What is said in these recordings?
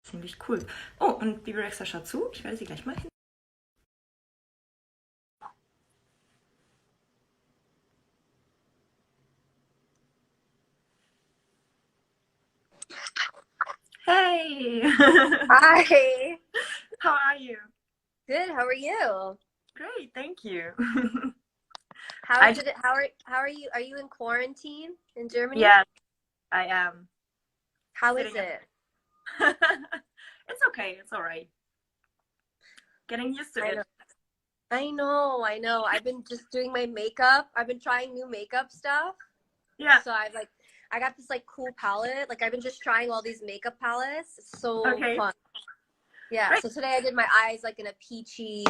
Ziemlich cool. Oh, und Bebe Rexha schaut zu. Ich werde sie gleich mal hin. Hey! Hi. How are you? Good. How are you? Great, thank you. How I is it? How are you? Are you in quarantine in Germany? Yeah, I am How is sitting at. it? It's okay. It's all right. Getting used to I it. know. I know. I've been just doing my makeup. I've been trying new makeup stuff. Yeah. So I got this like cool palette. Like I've been just trying all these makeup palettes. It's so Okay. fun. Yeah. Great. So today I did my eyes like in a peachy,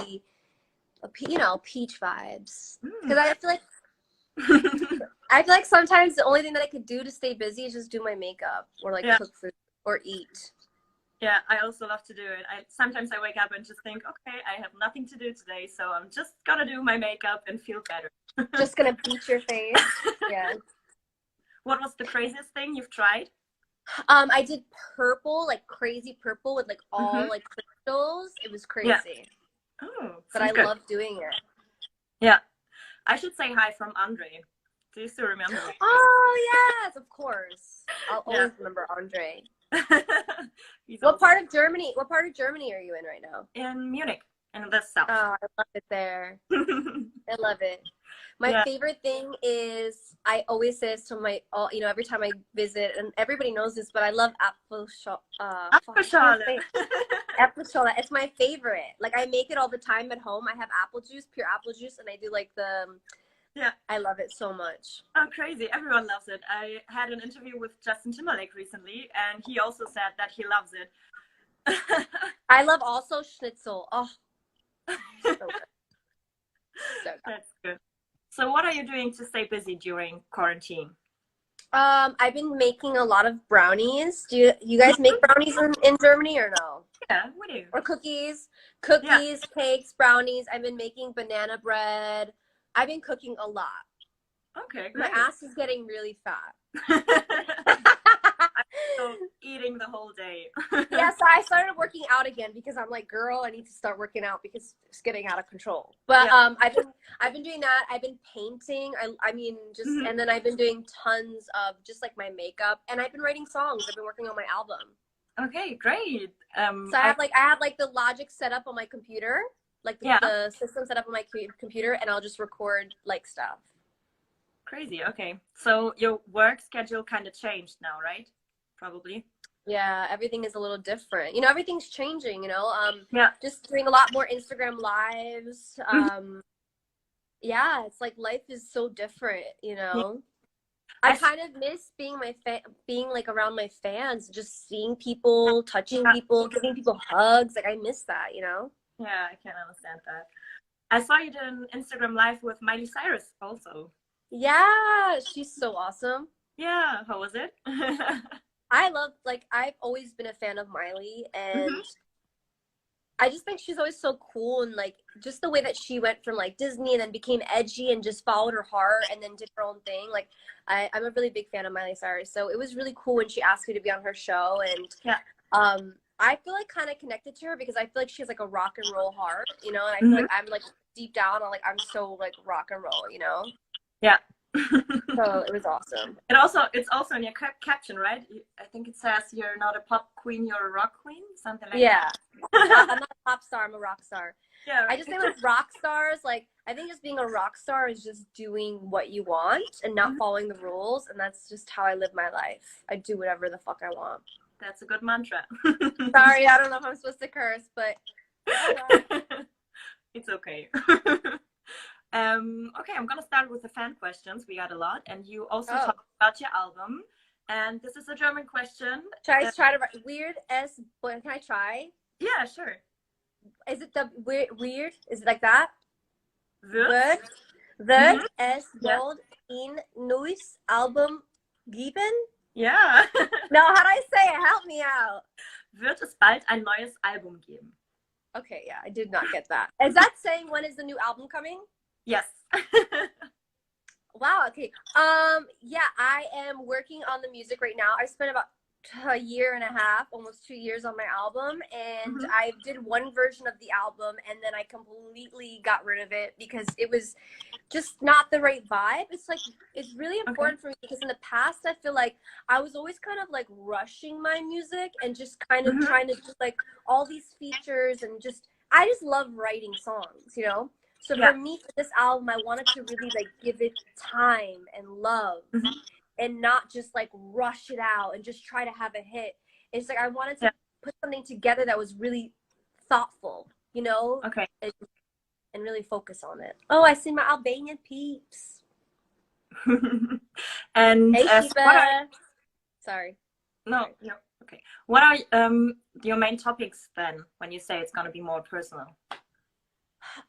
peach vibes. Because Mm. I feel like sometimes the only thing that I could do to stay busy is just do my makeup or like Yeah. cook food or eat. Yeah, I also love to do it. Sometimes I wake up and just think, okay, I have nothing to do today, so I'm just gonna do my makeup and feel better. Just gonna beat your face. Yeah. What was the craziest thing you've tried? I did purple, like crazy purple with like all Mm-hmm. like crystals. It was Yeah. crazy, Oh, but I sounds good. love doing it. Yeah. I should say hi from Andre. Do you still remember me? Oh yes, of course. I'll Yeah. always remember Andre. He's What also part of Germany? What part of Germany are you in right now? in Munich, in the south. Oh, I love it there. I love it. My Yeah. favorite thing is I always say this to my all every time I visit, and everybody knows this, but I love Apfelschorle. apple soda. It's my favorite. Like I make it all the time at home. I have apple juice, pure apple juice, and I do like Yeah. I love it so much. Oh, crazy. Everyone loves it. I had an interview with Justin Timberlake recently, and he also said that he loves it. I love also schnitzel. Oh, so good. So good. That's good. So what are you doing to stay busy during quarantine? I've been making a lot of brownies. Do you guys make brownies in Germany or no? Yeah, we do. Or cookies? Yeah. Cookies, cakes, brownies. I've been making banana bread. I've been cooking a lot. Okay, My great. ass is getting really fat. I'm still eating the whole day. Yeah, so I started working out again because I'm like, girl, I need to start working out because it's getting out of control. But Yeah. I've been doing that. I've been painting. I mean just Mhm. and then I've been doing tons of just like my makeup, and I've been writing songs. I've been working on my album. Okay, great. So I have like the Logic set up on my computer, like Yeah, the system set up on my computer, and I'll just record like stuff. crazy. Okay. So your work schedule kind of changed now, right? Probably. Yeah, everything is a little different. Everything's changing, Yeah. just doing a lot more Instagram lives. Yeah, it's like life is so different, Yeah. I I s- kind of miss being like around my fans, just seeing people, touching people, giving people hugs. Like I miss that. yeah, I can understand that. I saw you did an Instagram live with Miley Cyrus also. Yeah, she's so awesome. Yeah, how was it? I've always been a fan of Miley, Mhm. and I just think she's always so cool, and like just the way that she went from like Disney and then became edgy and just followed her heart and then did her own thing. Like I'm a really big fan of Miley Cyrus, so it was really cool when she asked me to be on her show, and Yeah. I feel like kind of connected to her because I feel like she has like a rock and roll heart, and I feel Mhm. like I'm like deep down I'm so like rock and roll. Yeah. So it was awesome. It's also in your caption, right? I think it says you're not a pop queen, you're a rock queen, something like Yeah. that. I'm not a pop star, I'm a rock star. Yeah, I right. just think like rock stars, like I think just being a rock star is just doing what you want and not Mhm. following the rules, and that's just how I live my life. I do whatever the fuck I want. That's a good mantra. Sorry, I don't know if I'm supposed to curse, but oh well. It's okay. Okay, I'm gonna start with the fan questions. We got a lot, and you also Oh, talked about your album. And this is a German question. should I try to write weird as? But can I try? Yeah, sure. Is it the weird? Is it like that? Wird? Wird wird Mhm. es Yeah. bald ein neues Album geben? Yeah. No, how do I say it? Help me out. Wird es bald ein neues Album geben? Okay, yeah, I did not get that. Is that saying when is the new album coming? Yes. Wow, okay. Yeah, I am working on the music right now. I spent about a year and a half, almost 2 years on my album, and I did one version of the album, and then I completely got rid of it because it was just not the right vibe. It's like, it's really important for me because in the past I feel like I was always kind of like rushing my music and just kind of trying to do like all these features, and just I just love writing songs, you know. So for me, for this album, I wanted to really like give it time and love, and not just like rush it out and just try to have a hit. It's like I wanted to put something together that was really thoughtful, you know, and really focus on it. Oh, I see my Albanian peeps. And hey, Shiva. Sorry. No, no, okay. What are your main topics then when you say it's going to be more personal?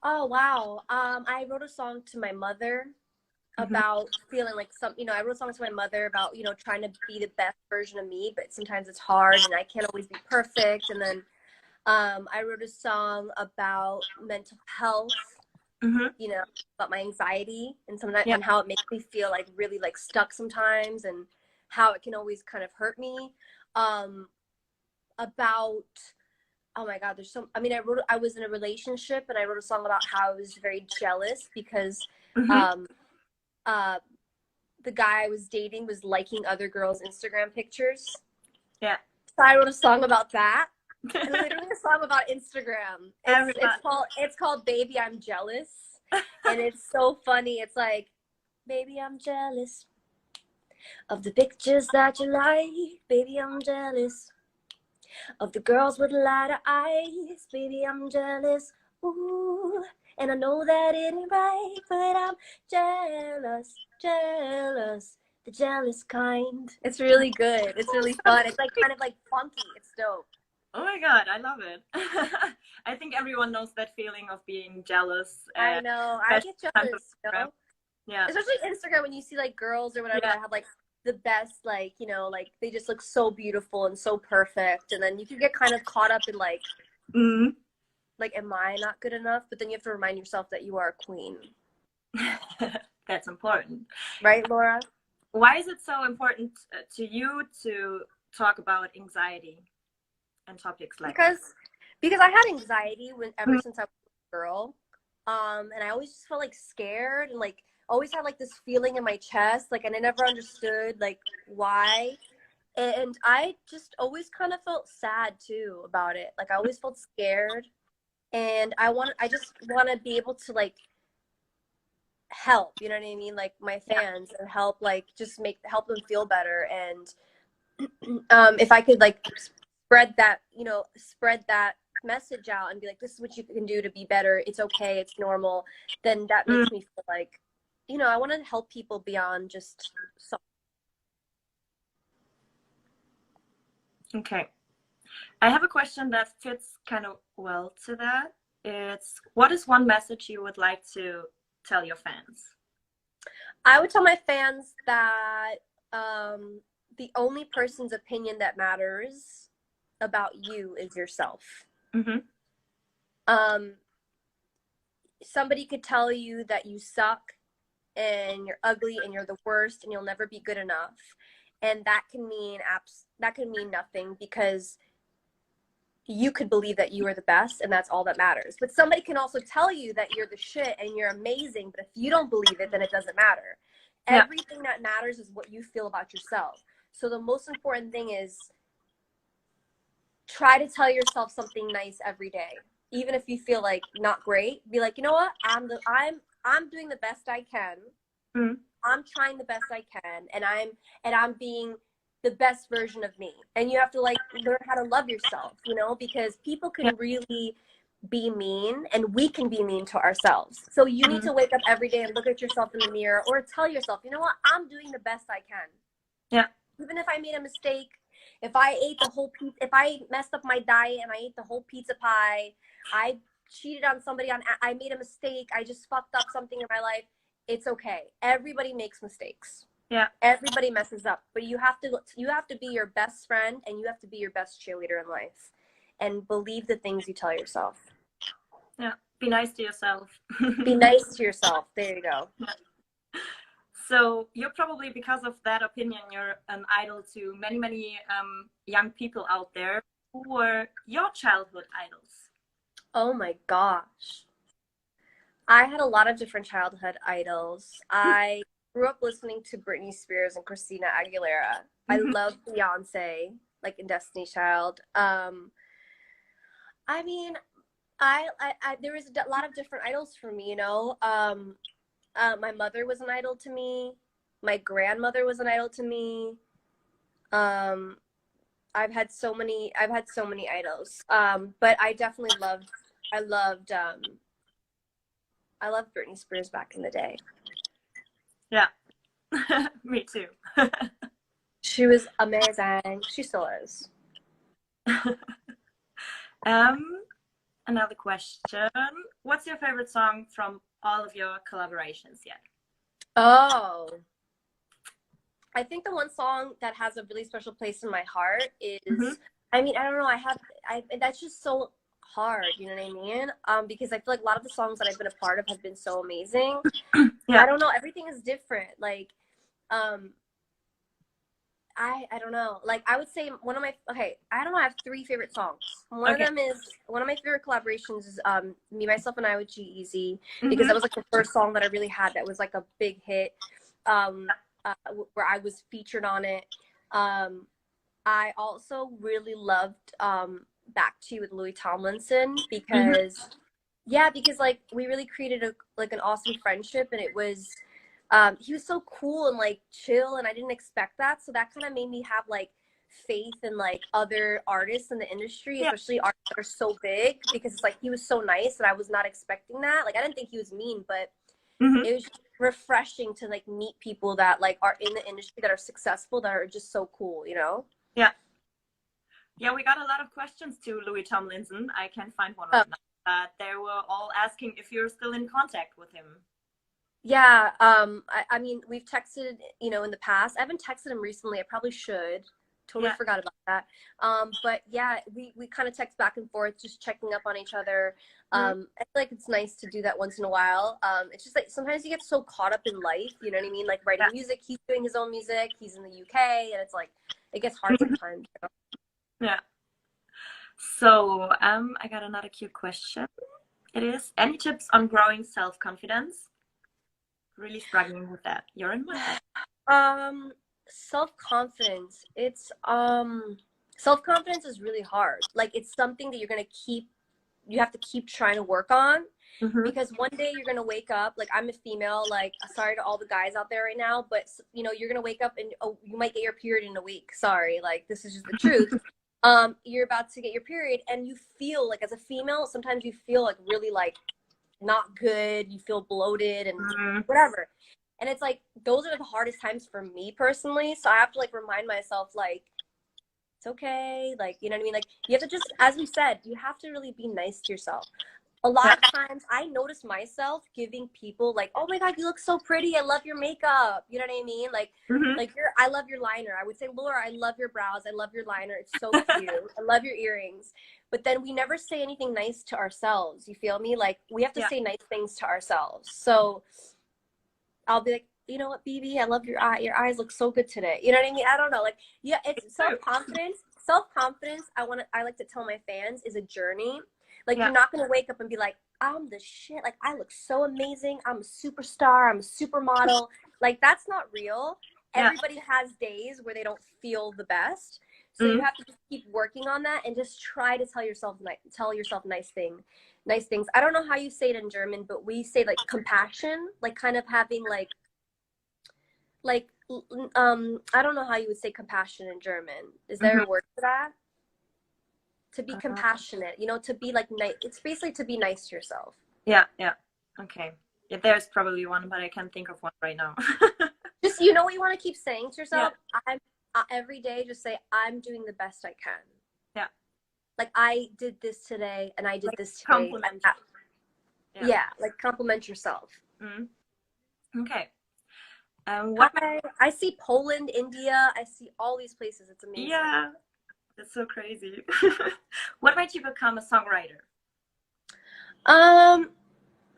Oh, wow. I wrote a song to my mother about feeling like I wrote songs to my mother about, you know, trying to be the best version of me, but sometimes it's hard and I can't always be perfect. And then I wrote a song about mental health, you know, about my anxiety and sometimes and how it makes me feel like really like stuck sometimes, and how it can always kind of hurt me. About, oh my God, I was in a relationship and I wrote a song about how I was very jealous because the guy I was dating was liking other girls' Instagram pictures. Yeah. So I wrote a song about that. And literally a song about Instagram. It's called Baby I'm Jealous. And it's so funny. It's like, baby, I'm jealous of the pictures that you like. Baby, I'm jealous of the girls with lighter eyes. Baby, I'm jealous. Ooh. And I know that it ain't right, but I'm jealous, the jealous kind. It's really good. It's really fun. It's like kind of like funky. It's dope. Oh my God, I love it. I think everyone knows that feeling of being jealous. I know. I get jealous, you know? Yeah. Especially Instagram, when you see like girls or whatever that have like the best, like, you know, like they just look so beautiful and so perfect. And then you can get kind of caught up in like, like, am I not good enough? But then you have to remind yourself that you are a queen. That's important. Right, Laura? Why is it so important to you to talk about anxiety and topics like that? Because I had anxiety ever since I was a girl. And I always just felt like scared and like always had like this feeling in my chest. Like, and I never understood like why. And I just always kind of felt sad too about it. Like I always felt scared. And I just want to be able to like help, you know what I mean? Like my fans, and help, like just help them feel better. And if I could like spread that message out and be like, this is what you can do to be better. It's okay. It's normal. Then that makes me feel like, you know, I want to help people beyond just. Okay. I have a question that fits kind of well to that. It's, what is one message you would like to tell your fans? I would tell my fans that the only person's opinion that matters about you is yourself. Somebody could tell you that you suck and you're ugly and you're the worst and you'll never be good enough. And that can mean nothing, because you could believe that you are the best and that's all that matters. But somebody can also tell you that you're the shit and you're amazing, but if you don't believe it, then it doesn't matter. Everything that matters is what you feel about yourself. So the most important thing is try to tell yourself something nice every day. Even if you feel like not great, be like, you know what? I'm doing the best I can. I'm trying the best I can, and I'm being the best version of me. And you have to like learn how to love yourself, you know, because people can really be mean, and we can be mean to ourselves. So you need to wake up every day and look at yourself in the mirror, or tell yourself, you know what, I'm doing the best I can. Yeah. Even if I made a mistake, if I messed up my diet and I ate the whole pizza pie, I cheated on somebody, I made a mistake, I just fucked up something in my life, it's okay. Everybody makes mistakes. Yeah. Everybody messes up, but you have to be your best friend, and you have to be your best cheerleader in life, and believe the things you tell yourself. Yeah. Be nice to yourself. Be nice to yourself. There you go. So you're probably, because of that opinion, you're an idol to many, many young people out there. Who were your childhood idols? Oh my gosh. I had a lot of different childhood idols. I grew up listening to Britney Spears and Christina Aguilera. I Mhm. love Beyonce, like in Destiny's Child. I mean, there was a lot of different idols for me, you know. My mother was an idol to me. My grandmother was an idol to me. Um, I've had so many idols. But I definitely I loved, I loved Britney Spears back in the day. Yeah, me too. She was amazing. She still is. um, Another question. What's your favorite song from all of your collaborations yet? Oh, I think the one song that has a really special place in my heart Hmm. is, I mean, I don't know, that's just so hard, you know what I mean? Because I feel like a lot of the songs that I've been a part of have been so amazing. Yeah. I don't know, everything is different. Like, um, I don't know. Like I would say one of my okay, I don't know, I have three favorite songs. One of Okay. them is one of my favorite collaborations is Me, Myself and I with G-Eazy, because Hmm. that was like the first song that I really had that was like a big hit. Where I was featured on it. I also really loved Back to You with Louis Tomlinson Hmm. because yeah, because like we really created a like an awesome friendship, and it was he was so cool and like chill, and I didn't expect that, so that kind of made me have like faith in like other artists in the industry, Yeah. especially artists that are so big, because it's like he was so nice and I was not expecting that. Like I didn't think he was mean, but Hmm. it was just refreshing to like meet people that like are in the industry that are successful, that are just so cool, you know. Yeah. Yeah, we got a lot of questions to Louis Tomlinson. I can't find one Oh, right now. They were all asking if you're still in contact with him. yeah, I mean, we've texted, you know, in the past. I haven't texted him recently. I probably should. Totally Yeah. forgot about that. But yeah, we kind of text back and forth, just checking up on each other. Mm. I feel like it's nice to do that once in a while. It's just like sometimes you get so caught up in life, you know what I mean? Like Yeah. writing music, he's doing his own music, he's in the UK, and it's like it gets hard Mhm. sometimes. You know? Yeah. So, I got another cute question. It is, any tips on growing self-confidence? Really struggling with that. You're in my head. Um, self-confidence. Self-confidence is really hard. Like it's something that you have to keep trying to work on, Hmm. because one day you're gonna wake up, like I'm a female, like sorry to all the guys out there right now, but you know, you're gonna wake up and oh, you might get your period in a week. Sorry, like this is just the truth. You're about to get your period and you feel like as a female, sometimes you feel like really like not good, you feel bloated and Hmm. whatever. And it's like those are the hardest times for me personally. So I have to like remind myself like it's okay. Like, you know what I mean? Like you have to just, as we said, you have to really be nice to yourself. A lot Yeah. of times I notice myself giving people like, oh my God, you look so pretty. I love your makeup. You know what I mean? Hmm. I love your liner. I would say, Laura, I love your brows. I love your liner. It's so cute. I love your earrings. But then we never say anything nice to ourselves. You feel me? Like we have to Yeah. say nice things to ourselves. So I'll be like, you know what, BB, I love your eye. Your eyes look so good today. You know what I mean? I don't know. Like, yeah, it's True. self-confidence. Self-confidence, I like to tell my fans, is a journey. Like Yeah. you're not gonna wake up and be like, I'm the shit. Like I look so amazing. I'm a superstar. I'm a supermodel. Like that's not real. Yeah. Everybody has days where they don't feel the best. So you Mm. have to just keep working on that and just try to tell yourself nice things. I don't know how you say it in German, but we say like compassion, like kind of having like I don't know how you would say compassion in German. Is there Hmm. a word for that? To be Uh, compassionate, you know, to be like nice. It's basically to be nice to yourself. yeah. Yeah. Okay. Yeah, there's probably one, but I can't think of one right now. Just you know what you want to keep saying to Yeah. yourself. I'm every day just say I'm doing the best I can. Yeah. Like I did this today, and I did Like this today. compliment. Yeah. Yeah, like compliment yourself. Mm. Okay. What? I see Poland, India. I see all these places. It's amazing. Yeah, that's so crazy. What made you become a songwriter? Um,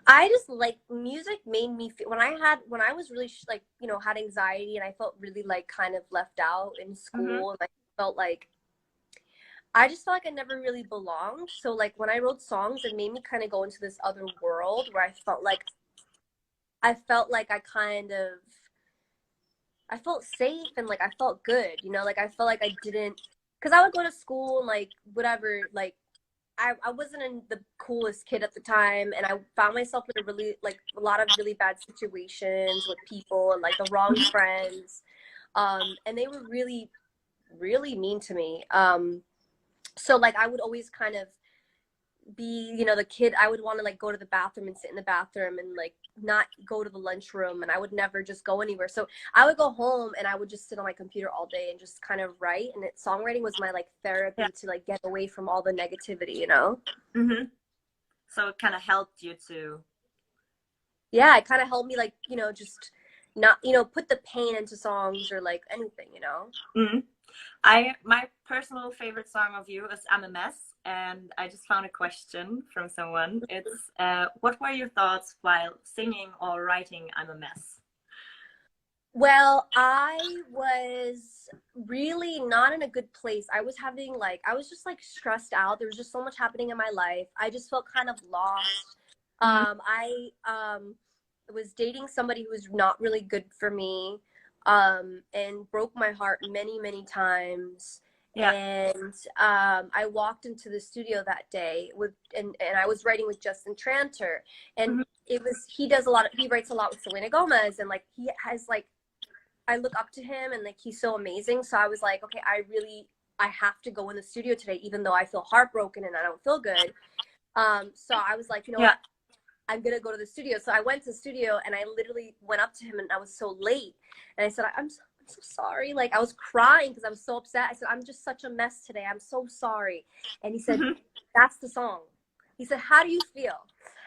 I just like music made me feel when I was really like, you know, had anxiety and I felt really like kind of left out in Mm-hmm. school and I felt like I just felt like I never really belonged. So like when I wrote songs, it made me kind of go into this other world where I felt like I felt safe and like I felt good, you know, like I felt like I didn't because I would go to school and like whatever, like I wasn't in the coolest kid at the time and I found myself in a really like a lot of really bad situations with people and like the wrong friends. And they were really, really mean to me. So like I would always kind of be, you know, the kid I would want to like go to the bathroom and sit in the bathroom and like not go to the lunchroom and I would never just go anywhere. So I would go home and I would just sit on my computer all day and just kind of write and songwriting was my like Yeah. therapy to like get away from all the negativity, you know? Mm-hmm. So it kind of helped you to. Yeah, it kind of helped me like, you know, just not, you know, put the pain into songs or like anything, you know? Mm-hmm. My personal favorite song of you is "I'm a Mess," and I just found a question from someone. It's what were your thoughts while singing or writing "I'm a Mess"? Well, I was really not in a good place. I was having like, I was just like stressed out. There was just so much happening in my life. I just felt kind of lost. Mm-hmm. I was dating somebody who was not really good for me, and broke my heart many, many times. Yeah. And I walked into the studio that day and I was writing with Justin Tranter. And Mm-hmm. he writes a lot with Selena Gomez and like he has like I look up to him and like he's so amazing. So I was like, okay, I have to go in the studio today, even though I feel heartbroken and I don't feel good. So I was like, you know Yeah. what? I'm gonna go to the studio. So I went to the studio and I literally went up to him and I was so late. And I said, I'm so sorry. Like I was crying because I was so upset. I said, I'm just such a mess today. I'm so sorry. And he said, Mm-hmm. that's the song. He said, how do you feel?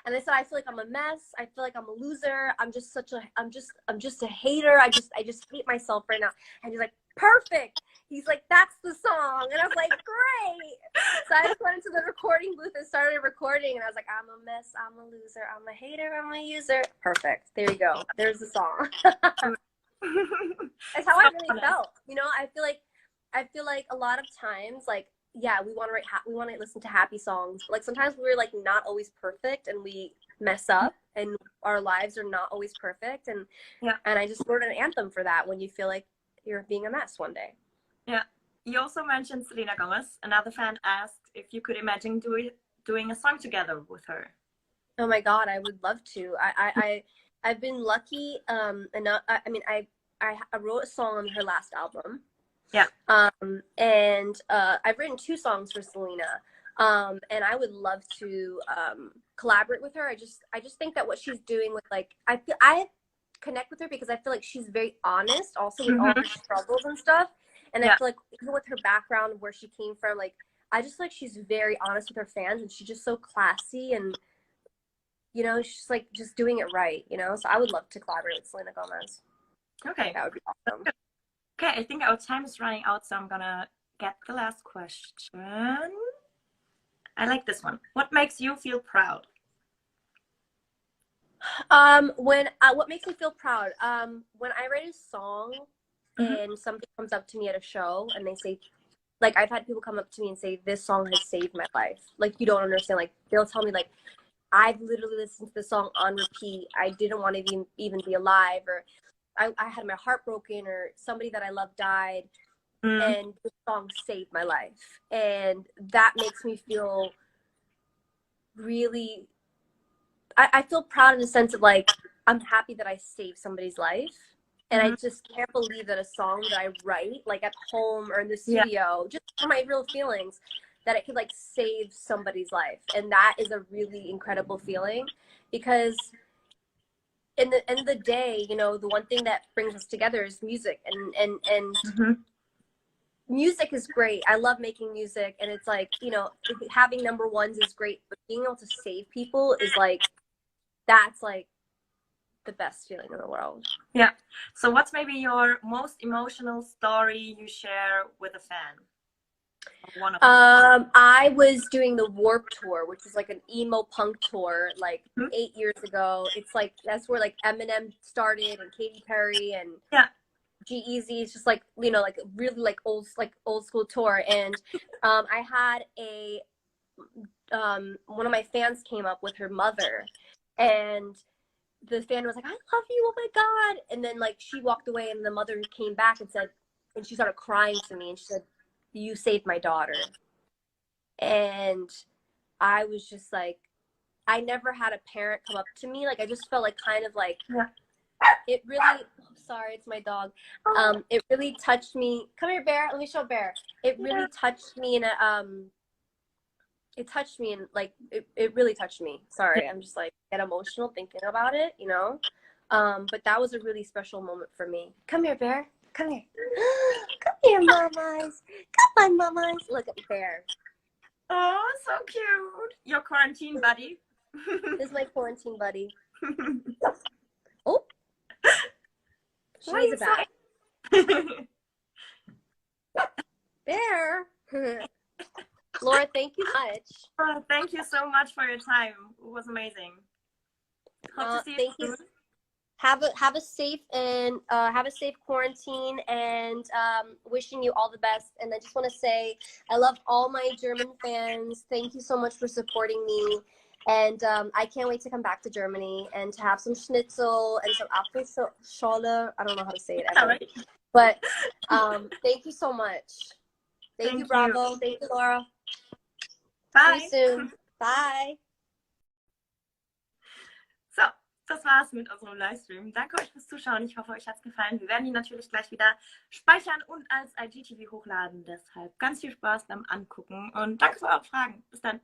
And I said, I feel like I'm a mess. I feel like I'm a loser. I'm just a hater. I just hate myself right now. And he's like, perfect. He's like, that's the song. And I was like, great. So I just went into the recording booth and started recording. And I was like, I'm a mess. I'm a loser. I'm a hater. I'm a user. Perfect. There you go. There's the song. That's how So I really honest. felt. You know, I feel like a lot of times, like, yeah, we want to we want to listen to happy songs, but like sometimes we're like not always perfect, and we mess up, and our lives are not always perfect, Yeah. and I just wrote an anthem for that when you feel like you're being a mess one day. Yeah. You also mentioned Selena Gomez. Another fan asked if you could imagine doing a song together with her. Oh my God, I would love to. I've been lucky enough. I mean, I wrote a song on her last album. Yeah. And I've written 2 songs for Selena. And I would love to collaborate with her. I just think that what she's doing with like I connect with her because I feel like she's very honest, also with all Mm-hmm. her struggles and stuff. And I Yeah. feel like even with her background, where she came from, like I just like she's very honest with her fans, and she's just so classy, and you know, she's like just doing it right, you know. So I would love to collaborate with Selena Gomez. Okay. That would be awesome. Okay, I think our time is running out, so I'm gonna get the last question. I like this one. What makes you feel proud? When what makes me feel proud? When I write a song Mm-hmm. and somebody comes up to me at a show and they say, like, I've had people come up to me and say, "This song has saved my life." Like, you don't understand. Like, they'll tell me, like, I've literally listened to the song on repeat. I didn't want to even be alive, or I had my heart broken, or somebody that I love died, Mm-hmm. and this song saved my life, and that makes me feel really I feel proud in the sense of like I'm happy that I saved somebody's life. And I Mm-hmm. just can't believe that a song that I write, like at home or in the Yeah. studio, just for my real feelings, that it could like save somebody's life. And that is a really incredible feeling because in the end of the day, you know, the one thing that brings us together is music and Mm-hmm. music is great. I love making music and it's like, you know, having number ones is great, but being able to save people is like that's like the best feeling in the world. Yeah. So what's maybe your most emotional story you share with a fan? One of them. I was doing the Warp Tour, which is like an emo punk tour, like Mhm. 8 years ago. It's like that's where like Eminem started and Katy Perry and Yeah. G-Eazy. It's just like like really like old school tour. And I had a one of my fans came up with her mother, and the fan was like, "I love you, oh my god!" And then like she walked away, and the mother came back and said, and she started crying to me, and she said, "You saved my daughter." And I was just like, I never had a parent come up to me. Like I just felt like kind of like Yeah. it really. Oh, sorry, it's my dog. It really touched me. Come here, Bear. Let me show Bear. It Yeah. really touched me in a It touched me and like it really touched me. Sorry, I'm just like get emotional thinking about it, you know. But that was a really special moment for me. Come here, Bear. Come here. Come here, mamas. Come on, mamas. Look at Bear. Oh, so cute. Your quarantine buddy. This is my quarantine buddy. Oh, she Why are needs you a bath. so Bear. Laura, thank you so much. Oh, thank you so much for your time. It was amazing. Hope to see you Thank you. soon. Have a safe and have a safe quarantine, and wishing you all the best. And I just want to say I love all my German fans. Thank you so much for supporting me, and I can't wait to come back to Germany and to have some schnitzel and some Apfelschorle. I don't know how to say it ever, Alright. but thank you so much. Thank you, Thank you. Bravo. Thank you, Laura. Bye. See you soon. Bye. So, das war's mit unserem Livestream. Danke euch fürs Zuschauen. Ich hoffe, euch hat's gefallen. Wir werden ihn natürlich gleich wieder speichern und als IGTV hochladen. Deshalb ganz viel Spaß beim Angucken und danke für eure Fragen. Bis dann.